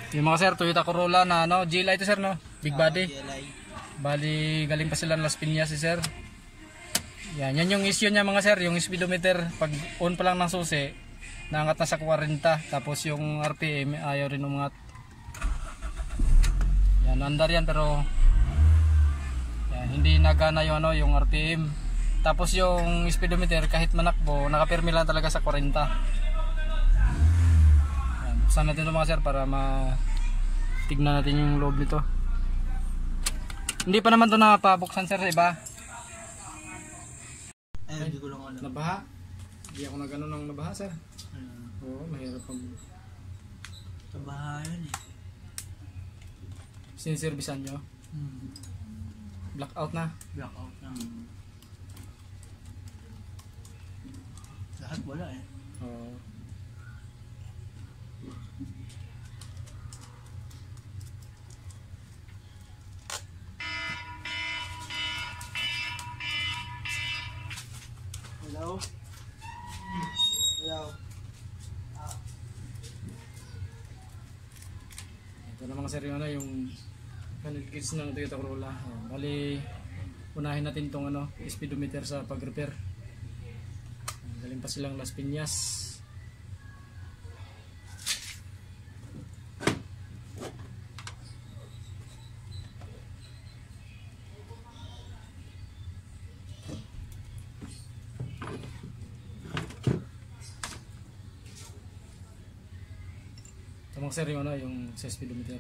Yung mga sir, Toyota Corolla na ano, GLI ito sir no? Big body. GLI. Bali, galing pa sila ng Las Piñas si sir. Yan yung issue niya mga sir, yung speedometer, pag on pa lang ng susi, naangat na sa 40, tapos yung RPM ayaw rin umangat. Yan, andar yan pero yan, hindi nagana yung ano, yung RPM. Tapos yung speedometer kahit manakbo, nakapirmi lang talaga sa 40. Yan, buksan natin ito mga sir para tignan natin yung loob nito. Hindi pa naman ito napabuksan sir, iba. Ay, hindi ko lang alam. Nabaha? Hindi ako nagano ng nabaha sir. Oo, mahirap pag Sa bahayan eh. siniservisan nyo. Blackout na. Blackout na. Lahat wala eh. Oo. Hello? Hello? Ito na mga sir yung ano, yung kits ng Toyota Corolla. Bali, unahin natin itong ano, speedometer sa pag-repair. Galing pa silang Las Piñas. Ito mga sir yung ano, yung sa speedometer.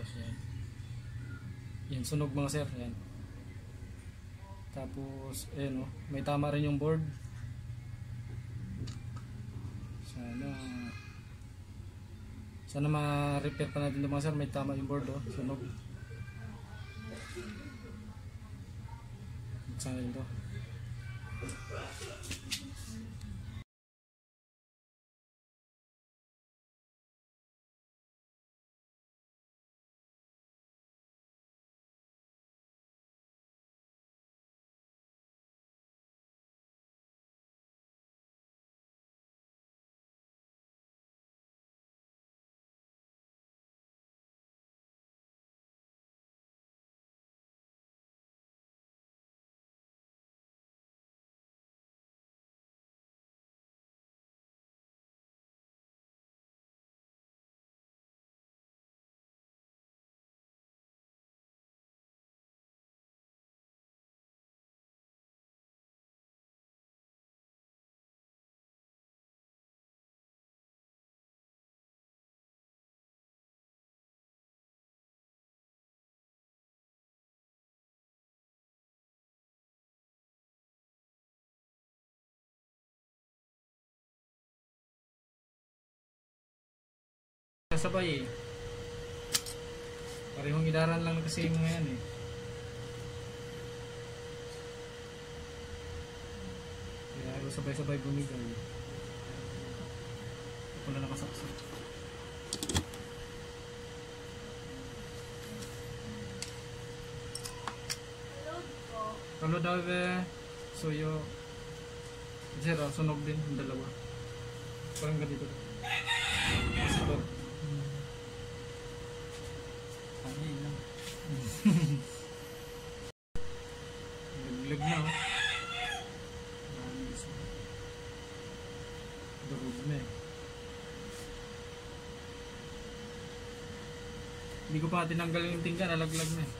Yan, sunog mga sir. Yan. Tapos, ayan o, may tama rin yung board. Sana ma-repair pa natin ito mga sir. May tama yung board o, sunog. Sana rin ito. Sabay eh. Parehong idaran lang kasi yung mga yan eh. Kaya sabay-sabay bumigay. Ako na nakasaksak. Hello daw be. Suyo. Zero, sunog din yung dalawa. Parang ganito. Stop. Laglag na oh. Durog na eh. Hindi ko pa tinanggal yung tingga, nalaglag na eh.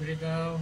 Here we go.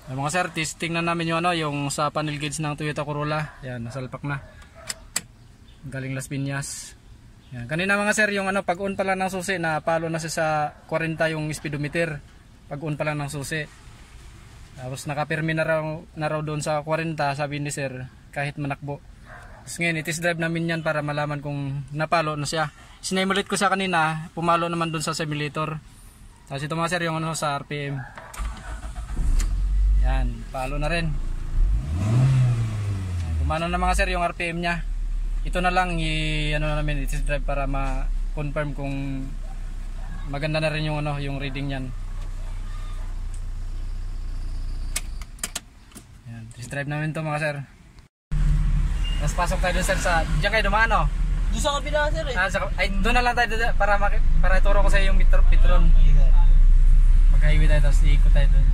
Mga sir, testing na namin yung yung sa panel gauge ng Toyota Corolla. Yan, nasalpak na. Galing Las Piñas. Yan. Kanina mga sir, yung pag on pa lang ng susi, na palo na siya sa 40 yung speedometer. Pag on pa lang ng susi. Tapos nakapirmi na raw doon sa 40, sabi ni sir, kahit manakbo. Tapos ngayon, itis drive namin yan para malaman kung napalo na siya. Sinaimulit ko siya kanina, pumalo naman doon sa simulator. Tapos ito mga sir, yung sa RPM. Yan, palo na rin. Gumano na mga sir yung RPM niya. Ito na lang na namin itis drive para ma-confirm kung maganda na rin yung yung reading niyan. Yan, itis drive namin to mga sir. Tapos pasok tayo doon sir sa diyan kayo dumaan Doon sa kabila sir eh. Ay doon na lang tayo para ituro ko sa iyo yung Petron. Mag-highway tayo tapos iikot tayo doon.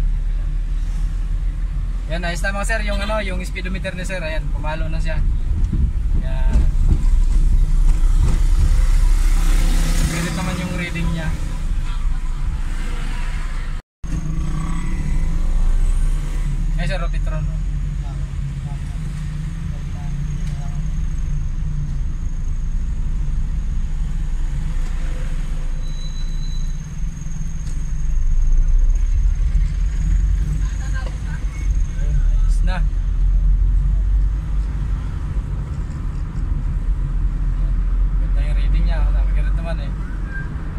Yan, ayos na mga sir yung yung speedometer ni sir. Ayan, pumalo na siya. Yan. Ganito naman yung reading niya. Ay sir, Petron. Na. Ganda yung reading niya. Sabi ka rin naman eh.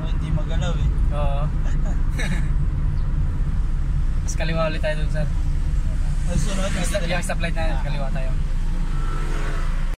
Hindi magalaw eh. Oo. Mas kaliwa ulit tayo dun sir. Ay sunod. Yung stoplight na kaliwa tayo.